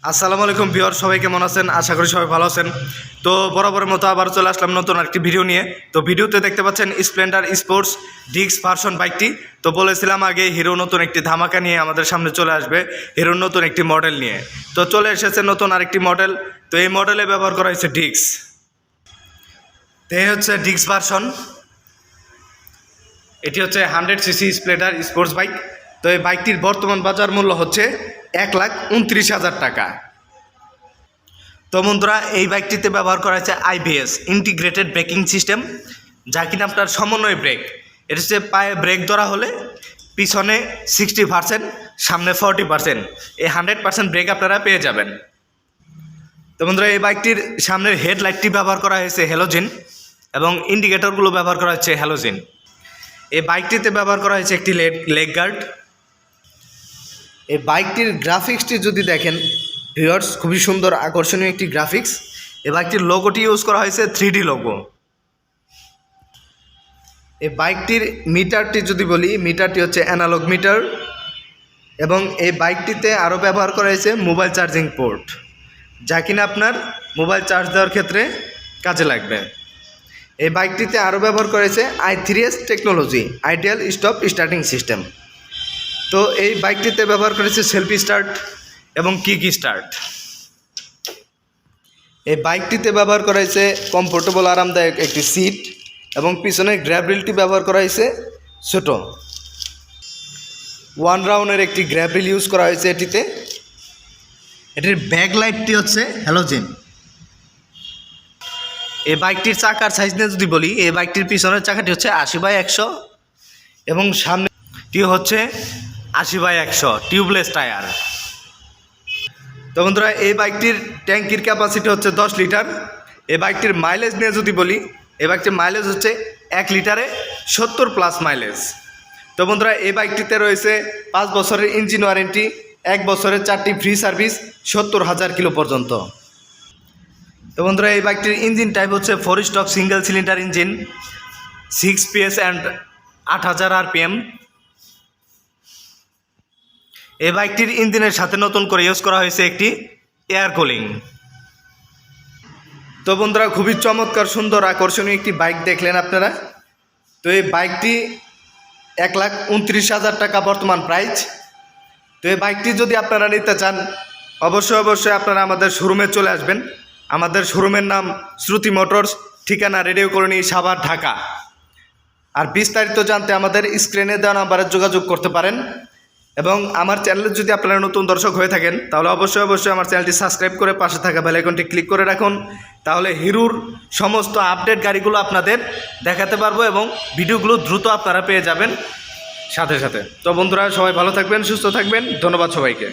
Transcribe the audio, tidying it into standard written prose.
আসসালামু আলাইকুম ভিউয়ার, সবাই কেমন আছেন? আশা করি সবাই ভালো আছেন। তো বরাবরের মতো আবার চলে আসলাম নতুন একটি ভিডিও নিয়ে। তো ভিডিওতে দেখতে পাচ্ছেন স্প্লেন্ডার স্পোর্টস ডিক্স ভার্সন বাইকটি। তো বলেছিলাম আগে হিরো নতুন একটি ধামাকা নিয়ে আমাদের সামনে চলে আসবে, হিরোর নতুন একটি মডেল নিয়ে। তো চলে এসেছে নতুন আরেকটি মডেল। তো এই মডেলে ব্যবহার করা হয়েছে ডিক্স। তো এই হচ্ছে ডিক্স ভার্সন। এটি হচ্ছে 100 সিসি স্প্লেন্ডার স্পোর্টস বাইক। তো এই বাইকটির বর্তমান বাজার মূল্য হচ্ছে 1,29,000 টাকা। তো বন্ধুরা, এই বাইকটিতে ব্যবহার করা হয়েছে আইবিএস ইন্টিগ্রেটেড ব্রেকিং সিস্টেম, যা কিনা আপনার সমন্বয় ব্রেক। এটা হচ্ছে পায়ে ব্রেক ধরা হলে পিছনে 60%, সামনে 40%, এই 100% ব্রেক আপনারা পেয়ে যাবেন। তো বন্ধুরা, এই বাইকটির সামনের হেডলাইটটি ব্যবহার করা হয়েছে হ্যালোজেন এবং ইন্ডিকেটরগুলো ব্যবহার করা হচ্ছে হ্যালোজেন। এই বাইকটিতে ব্যবহার করা হয়েছে একটি লেগ গার্ড। এই বাইকটির গ্রাফিক্সটি যদি দেখেন ভিউয়ার্স, খুবই সুন্দর আকর্ষণীয় একটি গ্রাফিক্স। এই বাইকটির লোগোটি ইউজ করা হয়েছে 3D লোগো। এই বাইকটির মিটারটি যদি বলি, মিটারটি হচ্ছে অ্যানালগ মিটার এবং এই বাইকটিতে আরও ব্যবহার করা হয়েছে মোবাইল চার্জিং পোর্ট, যা কিনা আপনার মোবাইল চার্জ দেওয়ার ক্ষেত্রে কাজে লাগবে। এই বাইকটিতে আরও ব্যবহার করা হয়েছে i3s technology, ideal stop starting system. তো এই বাইকটিতে ব্যবহার করেছে সেলফি স্টার্ট এবং কিক স্টার্ট। এই বাইকটিতে ব্যবহার করা হয়েছে কমফোর্টেবল আরামদায়ক একটি সিট এবং পিছনে গ্র্যাব রিলটি ব্যবহার করা হয়েছে ছোটো 1 রাউন্ডের একটি গ্র্যাব রিল ইউজ করা হয়েছে এটিতে। এটির ব্যাক লাইটটি হচ্ছে হ্যালোজেন। এই বাইকটির চাকার সাইজ নিয়ে যদি বলি, এই বাইকটির পিছনের চাকাটি হচ্ছে 80/100 এবং সামনেটি হচ্ছে 80/100 টিউবলেস টায়ার। তো বন্ধুরা, এই বাইকটির ট্যাঙ্কির ক্যাপাসিটি হচ্ছে 10 লিটার। এই বাইকটির মাইলেজ নিয়ে যদি বলি, এই বাইকটির মাইলেজ হচ্ছে 1 লিটারে 70+ মাইলেজ। তো বন্ধুরা, এই বাইকটিতে রয়েছে 5 বছরের ইঞ্জিন ওয়ারেন্টি, 1 বছরের 4টি ফ্রি সার্ভিস, 70,000 কিলো পর্যন্ত। তো বন্ধুরা, এই বাইকটির ইঞ্জিন টাইপ হচ্ছে 4 stock single cylinder engine, 6 PS and 8000 RPM। এই বাইকটির ইঞ্জিনের সাথে নতুন করে ইউজ করা হয়েছে একটি এয়ার কুলিং। তো বন্ধুরা, খুবই চমৎকার সুন্দর আকর্ষণীয় একটি বাইক দেখলেন আপনারা। তো এই বাইকটি 1,29,000 টাকা বর্তমান প্রাইস। তো এই বাইকটি যদি আপনারা নিতে চান, অবশ্যই আপনারা আমাদের শোরুমে চলে আসবেন। আমাদের শোরুমের নাম শ্রুতি মোটরস, ঠিকানা রেডিও কলোনি, সাভার, ঢাকা। আর বিস্তারিত জানতে আমাদের স্ক্রিনে দেওয়া নাম্বারে যোগাযোগ করতে পারেন। এবং আমার চ্যানেলে যদি আপনারা নতুন দর্শক হয়ে থাকেন, তাহলে অবশ্যই আমার চ্যানেলটি সাবস্ক্রাইব করে পাশে থাকা বেল আইকনটি ক্লিক করে রাখুন। তাহলে হিরোর সমস্ত আপডেট গাড়িগুলো আপনাদের দেখাতে পারবো এবং ভিডিওগুলো দ্রুত আপনারা পেয়ে যাবেন সাথে সাথে। তো বন্ধুরা, সবাই ভালো থাকবেন, সুস্থ থাকবেন। ধন্যবাদ সবাইকে।